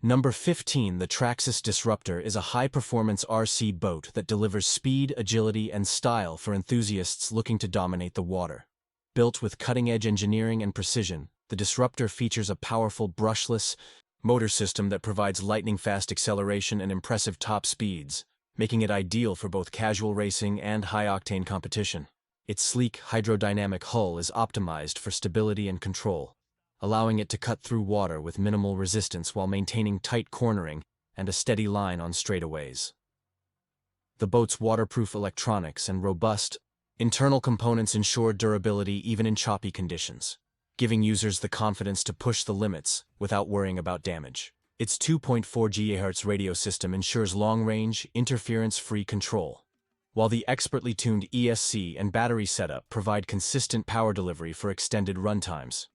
Number 15, the Traxxas Disruptor is a high-performance RC boat that delivers speed, agility, and style for enthusiasts looking to dominate the water. Built with cutting-edge engineering and precision, the Disruptor features a powerful brushless motor system that provides lightning-fast acceleration and impressive top speeds, making it ideal for both casual racing and high-octane competition. Its sleek, hydrodynamic hull is optimized for stability and control, allowing it to cut through water with minimal resistance while maintaining tight cornering and a steady line on straightaways. The boat's waterproof electronics and robust internal components ensure durability even in choppy conditions, giving users the confidence to push the limits without worrying about damage. Its 2.4 GHz radio system ensures long-range, interference-free control, while the expertly tuned ESC and battery setup provide consistent power delivery for extended runtimes.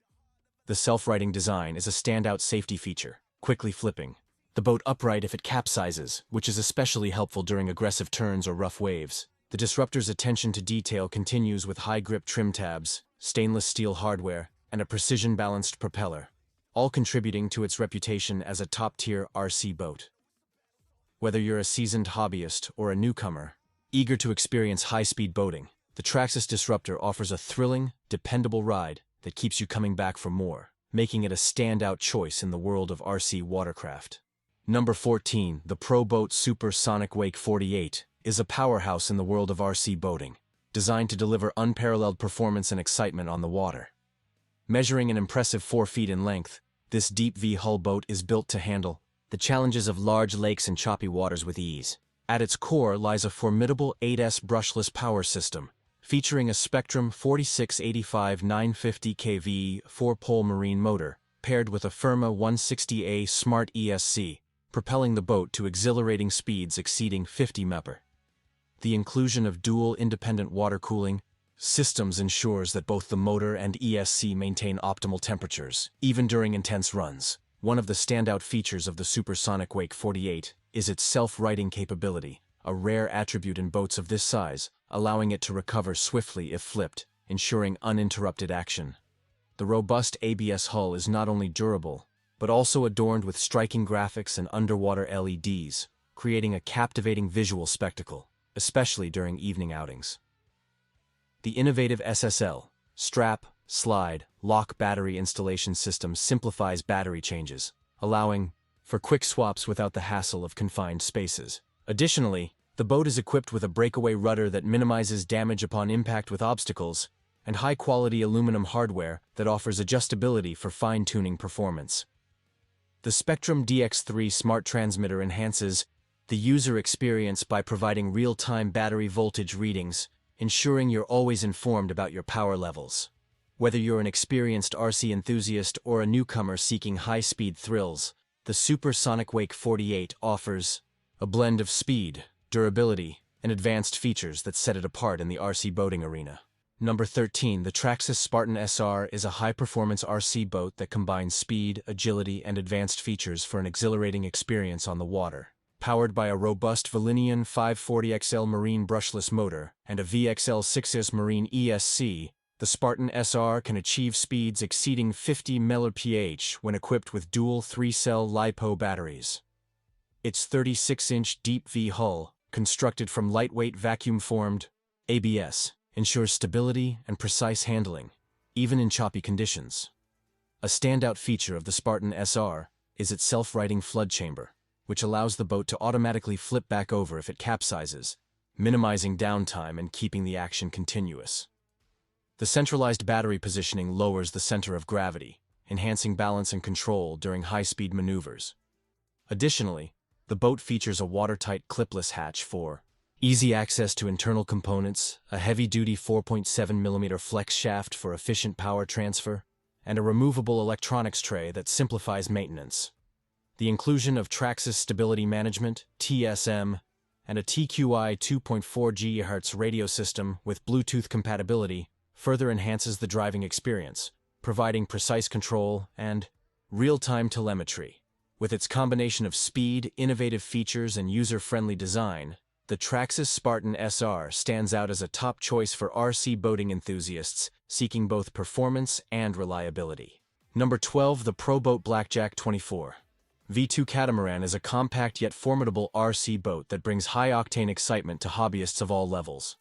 The self-righting design is a standout safety feature, quickly flipping the boat upright if it capsizes, which is especially helpful during aggressive turns or rough waves. The Disruptor's attention to detail continues with high-grip trim tabs, stainless steel hardware, and a precision-balanced propeller, all contributing to its reputation as a top-tier RC boat. Whether you're a seasoned hobbyist or a newcomer, eager to experience high-speed boating, the Traxxas Disruptor offers a thrilling, dependable ride that keeps you coming back for more, making it a standout choice in the world of RC watercraft. Number 14, the Proboat Supersonic 48 is a powerhouse in the world of RC boating, designed to deliver unparalleled performance and excitement on the water. Measuring an impressive 4 feet in length, this deep V-hull boat is built to handle the challenges of large lakes and choppy waters with ease. At its core lies a formidable 8S brushless power system, featuring a Spectrum 4685 950 kV 4-pole marine motor, paired with a Firma 160A Smart ESC, propelling the boat to exhilarating speeds exceeding 50 mph. The inclusion of dual independent water cooling systems ensures that both the motor and ESC maintain optimal temperatures, even during intense runs. One of the standout features of the Supersonic 48 is its self-righting capability, a rare attribute in boats of this size, allowing it to recover swiftly if flipped, ensuring uninterrupted action. The robust ABS hull is not only durable, but also adorned with striking graphics and underwater LEDs, creating a captivating visual spectacle, especially during evening outings. The innovative SSL, strap, slide, lock battery installation system simplifies battery changes, allowing for quick swaps without the hassle of confined spaces. Additionally, the boat is equipped with a breakaway rudder that minimizes damage upon impact with obstacles, and high-quality aluminum hardware that offers adjustability for fine-tuning performance. The Spectrum DX3 smart transmitter enhances the user experience by providing real-time battery voltage readings, ensuring you're always informed about your power levels. Whether you're an experienced RC enthusiast or a newcomer seeking high-speed thrills, the Supersonic 48 offers a blend of speed, durability, and advanced features that set it apart in the RC boating arena. Number 13, the Traxxas Spartan SR is a high-performance RC boat that combines speed, agility, and advanced features for an exhilarating experience on the water. Powered by a robust Valinian 540XL marine brushless motor and a VXL6S marine ESC, the Spartan SR can achieve speeds exceeding 50 mph when equipped with dual 3-cell LiPo batteries. Its 36-inch deep V hull, constructed from lightweight vacuum-formed ABS, ensures stability and precise handling, even in choppy conditions. A standout feature of the Spartan SR is its self-righting flood chamber, which allows the boat to automatically flip back over if it capsizes, minimizing downtime and keeping the action continuous. The centralized battery positioning lowers the center of gravity, enhancing balance and control during high-speed maneuvers. Additionally, the boat features a watertight clipless hatch for easy access to internal components, a heavy-duty 4.7mm flex shaft for efficient power transfer, and a removable electronics tray that simplifies maintenance. The inclusion of Traxxas Stability Management, TSM, and a TQI 2.4 GHz radio system with Bluetooth compatibility further enhances the driving experience, providing precise control and real-time telemetry. With its combination of speed, innovative features, and user-friendly design, the Traxxas Spartan SR stands out as a top choice for RC boating enthusiasts seeking both performance and reliability. Number 12, the Proboat Blackjack 24. V2 Catamaran is a compact yet formidable RC boat that brings high-octane excitement to hobbyists of all levels.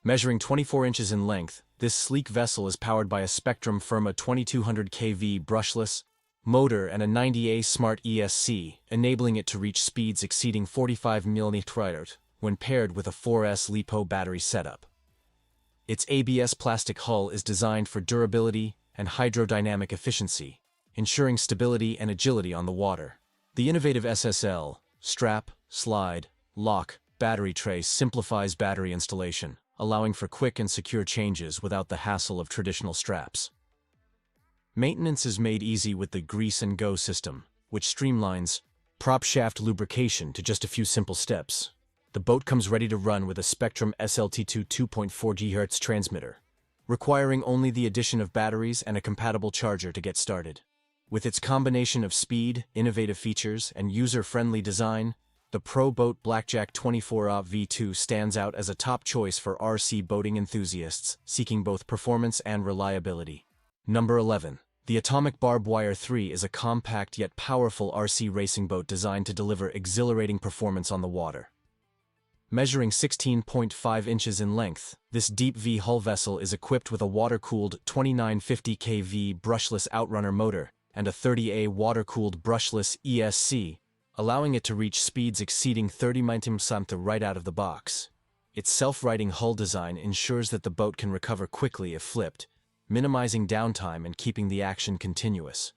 Measuring 24 inches in length, this sleek vessel is powered by a Spectrum Firma 2200 kV brushless motor and a 90A Smart ESC, enabling it to reach speeds exceeding 45 mm when paired with a 4S LiPo battery setup. Its ABS plastic hull is designed for durability and hydrodynamic efficiency, ensuring stability and agility on the water. The innovative SSL, strap, slide, lock, battery tray simplifies battery installation, allowing for quick and secure changes without the hassle of traditional straps. Maintenance is made easy with the Grease and Go system, which streamlines prop shaft lubrication to just a few simple steps. The boat comes ready to run with a Spectrum SLT2 2.4 GHz transmitter, requiring only the addition of batteries and a compatible charger to get started. With its combination of speed, innovative features, and user-friendly design, the Proboat Blackjack 24A V2 stands out as a top choice for RC boating enthusiasts seeking both performance and reliability. Number 11. The Atomic Barbwire 3 is a compact yet powerful RC racing boat designed to deliver exhilarating performance on the water. Measuring 16.5 inches in length, this deep V hull vessel is equipped with a water-cooled 2950 kV brushless outrunner motor and a 30A water-cooled brushless ESC, allowing it to reach speeds exceeding 30 mph right out of the box. Its self-righting hull design ensures that the boat can recover quickly if flipped, minimizing downtime and keeping the action continuous.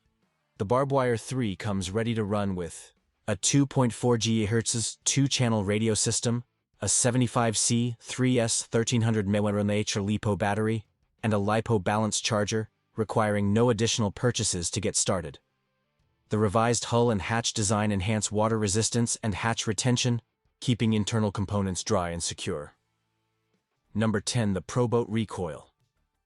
The Barbwire 3 comes ready to run with a 2.4 GHz 2-channel radio system, a 75C 3S 1300 mAh LiPo battery, and a LiPo balance charger, requiring no additional purchases to get started. The revised hull and hatch design enhance water resistance and hatch retention, keeping internal components dry and secure. Number 10. The Proboat Recoil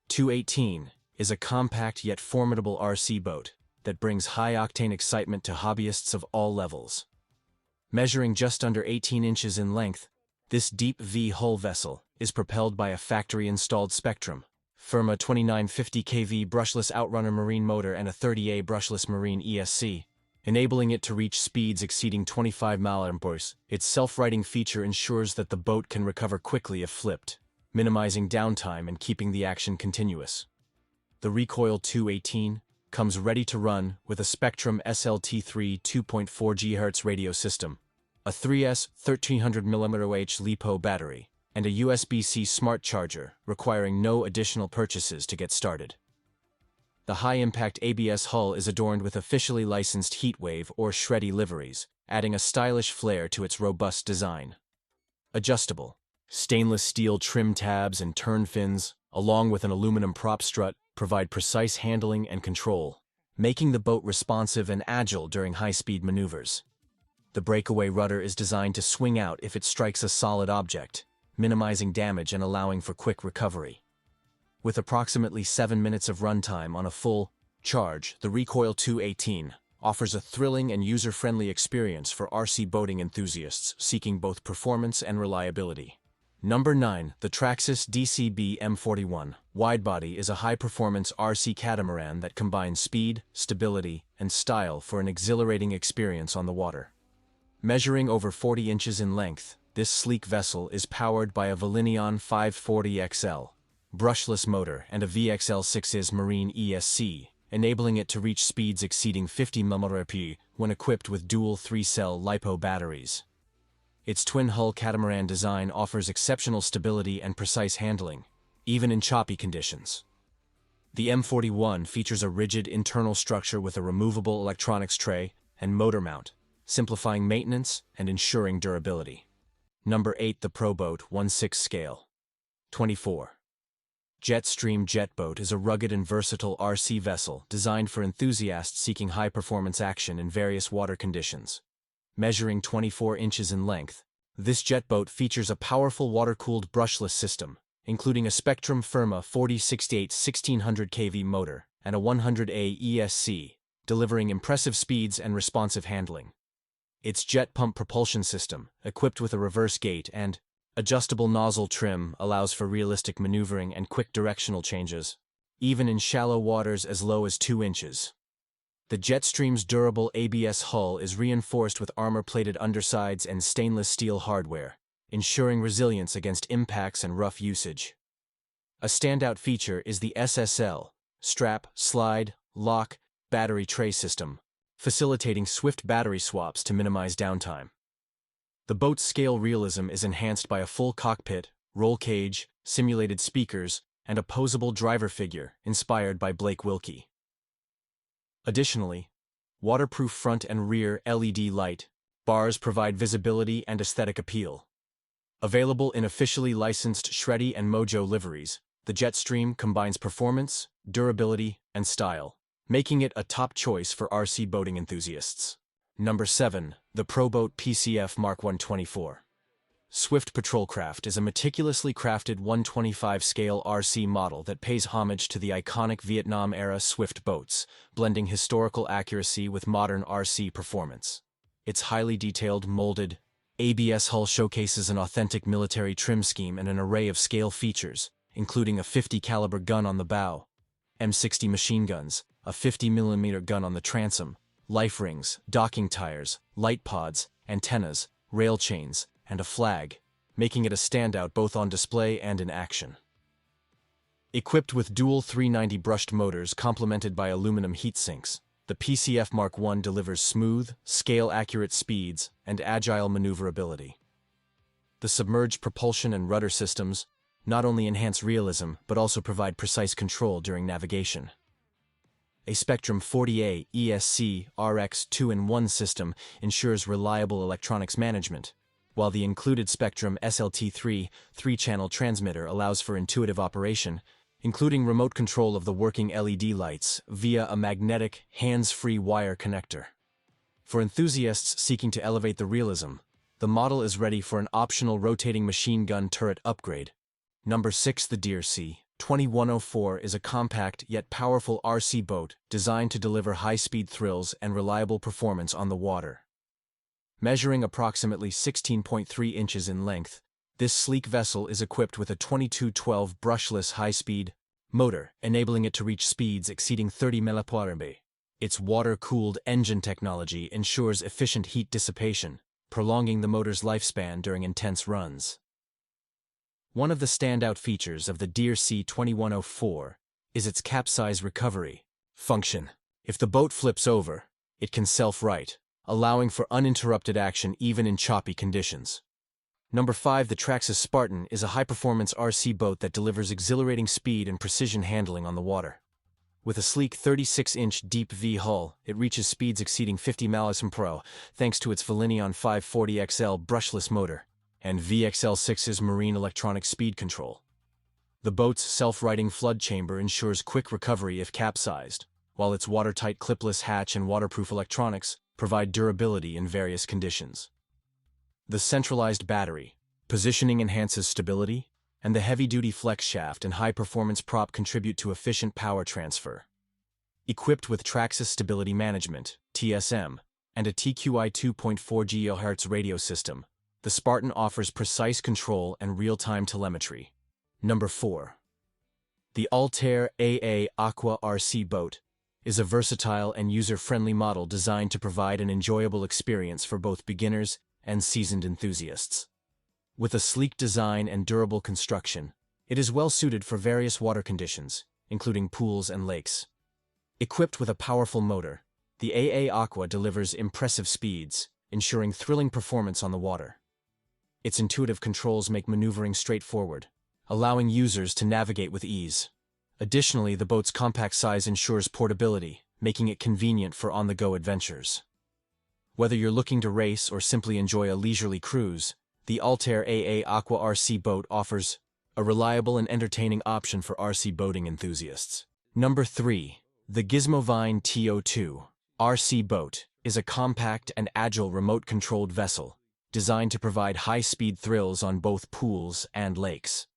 218 is a compact yet formidable RC boat that brings high-octane excitement to hobbyists of all levels. Measuring just under 18 inches in length, this deep V hull vessel is propelled by a factory-installed Spectrum Firma 2950 kV brushless outrunner marine motor and a 30A brushless marine ESC, enabling it to reach speeds exceeding 25 mph. Its self-righting feature ensures that the boat can recover quickly if flipped, minimizing downtime and keeping the action continuous. The Recoil 218 comes ready to run with a Spectrum SLT3 2.4 GHz radio system, a 3S 1300 mAh LiPo battery, and a USB-C smart charger, requiring no additional purchases to get started. The high-impact ABS hull is adorned with officially licensed Heatwave or Shreddy liveries, adding a stylish flair to its robust design. Adjustable stainless steel trim tabs and turn fins, along with an aluminum prop strut, provide precise handling and control, making the boat responsive and agile during high-speed maneuvers. The breakaway rudder is designed to swing out if it strikes a solid object, minimizing damage and allowing for quick recovery. With approximately 7 minutes of runtime on a full charge, the Recoil 218 offers a thrilling and user-friendly experience for RC boating enthusiasts seeking both performance and reliability. Number 9. The Traxxas DCB M41 Widebody is a high-performance RC catamaran that combines speed, stability, and style for an exhilarating experience on the water. Measuring over 40 inches in length, this sleek vessel is powered by a Valinion 540XL brushless motor and a VXL6IS marine ESC, enabling it to reach speeds exceeding 50 mph when equipped with dual 3-cell LiPo batteries. Its twin-hull catamaran design offers exceptional stability and precise handling, even in choppy conditions. The M41 features a rigid internal structure with a removable electronics tray and motor mount, simplifying maintenance and ensuring durability. Number 8. The Proboat 1/6 scale 24 Jetstream Jetboat is a rugged and versatile RC vessel designed for enthusiasts seeking high-performance action in various water conditions. Measuring 24 inches in length, this jetboat features a powerful water-cooled brushless system, including a Spectrum Firma 4068 1600 kV motor and a 100A ESC, delivering impressive speeds and responsive handling. Its jet pump propulsion system, equipped with a reverse gate and adjustable nozzle trim, allows for realistic maneuvering and quick directional changes, even in shallow waters as low as 2 inches. The Jetstream's durable ABS hull is reinforced with armor-plated undersides and stainless steel hardware, ensuring resilience against impacts and rough usage. A standout feature is the SSL, strap, slide, lock, battery tray system, facilitating swift battery swaps to minimize downtime. The boat's scale realism is enhanced by a full cockpit, roll cage, simulated speakers, and a posable driver figure inspired by Blake Wilkie. Additionally, waterproof front and rear LED light bars provide visibility and aesthetic appeal. Available in officially licensed Shreddy and Mojo liveries, the Jetstream combines performance, durability, and style, making it a top choice for RC boating enthusiasts. Number 7. The Proboat PCF Mark 124. Swift Patrolcraft is a meticulously crafted 125 scale RC model that pays homage to the iconic Vietnam-era Swift boats, blending historical accuracy with modern RC performance. Its highly detailed, molded ABS hull showcases an authentic military trim scheme and an array of scale features, including a 50 caliber gun on the bow, M60 machine guns, a 50mm gun on the transom, life rings, docking tires, light pods, antennas, rail chains, and a flag, making it a standout both on display and in action. Equipped with dual 390 brushed motors complemented by aluminum heat sinks, the PCF Mark I delivers smooth, scale-accurate speeds and agile maneuverability. The submerged propulsion and rudder systems not only enhance realism but also provide precise control during navigation. A Spectrum 40A ESC RX 2-in-1 system ensures reliable electronics management, while the included Spectrum SLT3 3-channel transmitter allows for intuitive operation, including remote control of the working LED lights via a magnetic, hands-free wire connector. For enthusiasts seeking to elevate the realism, the model is ready for an optional rotating machine gun turret upgrade. Number 6. The DeRC 2104 is a compact yet powerful RC boat designed to deliver high-speed thrills and reliable performance on the water. Measuring approximately 16.3 inches in length, this sleek vessel is equipped with a 2212 brushless high-speed motor, enabling it to reach speeds exceeding 30 mph. Its water-cooled engine technology ensures efficient heat dissipation, prolonging the motor's lifespan during intense runs. One of the standout features of the DeRC 2104 is its capsize recovery function. If the boat flips over, it can self-right, allowing for uninterrupted action even in choppy conditions. Number 5. The Traxxas Spartan is a high-performance RC boat that delivers exhilarating speed and precision handling on the water. With a sleek 36-inch deep V hull, it reaches speeds exceeding 50 mph thanks to its Valinion 540XL brushless motor and VXL6's marine electronic speed control. The boat's self-righting flood chamber ensures quick recovery if capsized, while its watertight clipless hatch and waterproof electronics provide durability in various conditions. The centralized battery positioning enhances stability, and the heavy-duty flex shaft and high-performance prop contribute to efficient power transfer. Equipped with Traxxas Stability Management (TSM) and a TQI 2.4 GHz radio system, the Spartan offers precise control and real-time telemetry. Number 4. The Altair AA Aqua RC boat is a versatile and user-friendly model designed to provide an enjoyable experience for both beginners and seasoned enthusiasts. With a sleek design and durable construction, it is well suited for various water conditions, including pools and lakes. Equipped with a powerful motor, the AA Aqua delivers impressive speeds, ensuring thrilling performance on the water. Its intuitive controls make maneuvering straightforward, allowing users to navigate with ease. Additionally, the boat's compact size ensures portability, making it convenient for on-the-go adventures. Whether you're looking to race or simply enjoy a leisurely cruise, the Altair AA Aqua RC boat offers a reliable and entertaining option for RC boating enthusiasts. Number 3. The Gizmovine TO2 RC boat is a compact and agile remote-controlled vessel designed to provide high-speed thrills on both pools and lakes.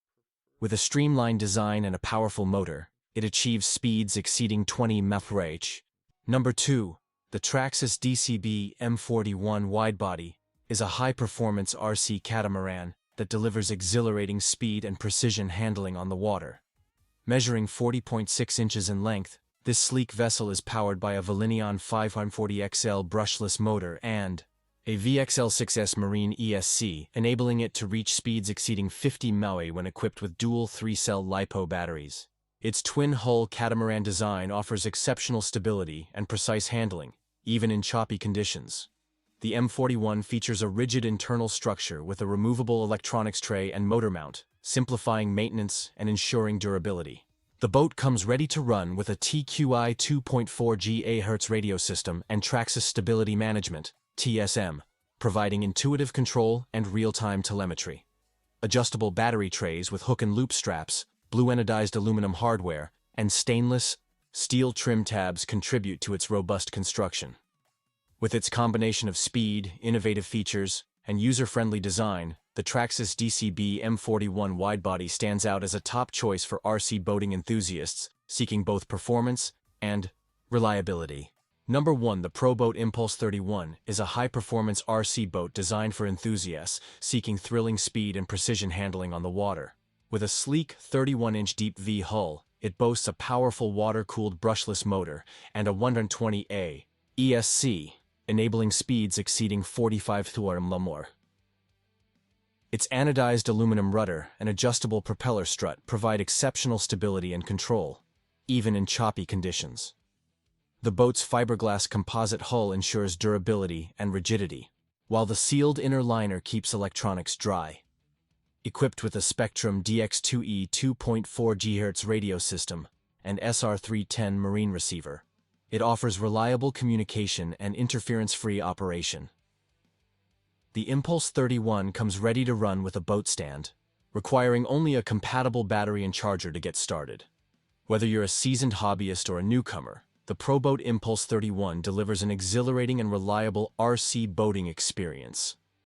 With a streamlined design and a powerful motor, it achieves speeds exceeding 20 mph. Number 2. The Traxxas DCB M41 Widebody is a high-performance RC catamaran that delivers exhilarating speed and precision handling on the water. Measuring 40.6 inches in length, This sleek vessel is powered by a Valinion 540XL brushless motor and a VXL6S Marine ESC, enabling it to reach speeds exceeding 50 mph when equipped with dual 3-cell LiPo batteries. Its twin-hull catamaran design offers exceptional stability and precise handling, even in choppy conditions. The M41 features a rigid internal structure with a removable electronics tray and motor mount, simplifying maintenance and ensuring durability. The boat comes ready to run with a TQI 2.4 GHz radio system and Traxxas Stability Management (TSM), providing intuitive control and real-time telemetry. Adjustable battery trays with hook and loop straps, blue anodized aluminum hardware, and stainless steel trim tabs contribute to its robust construction. With its combination of speed, innovative features, and user-friendly design, the Traxxas DCB M41 Widebody stands out as a top choice for RC boating enthusiasts seeking both performance and reliability. Number 1. The Proboat Impulse 31 is a high-performance RC boat designed for enthusiasts seeking thrilling speed and precision handling on the water. With a sleek 31-inch deep V hull, it boasts a powerful water-cooled brushless motor and a 120A ESC, enabling speeds exceeding 45 mph. Its anodized aluminum rudder and adjustable propeller strut provide exceptional stability and control, even in choppy conditions. The boat's fiberglass composite hull ensures durability and rigidity, while the sealed inner liner keeps electronics dry. Equipped with a Spectrum DX2E 2.4 GHz radio system and SR310 marine receiver, it offers reliable communication and interference-free operation. The Impulse 31 comes ready to run with a boat stand, requiring only a compatible battery and charger to get started. Whether you're a seasoned hobbyist or a newcomer, the Proboat Impulse 31 delivers an exhilarating and reliable RC boating experience.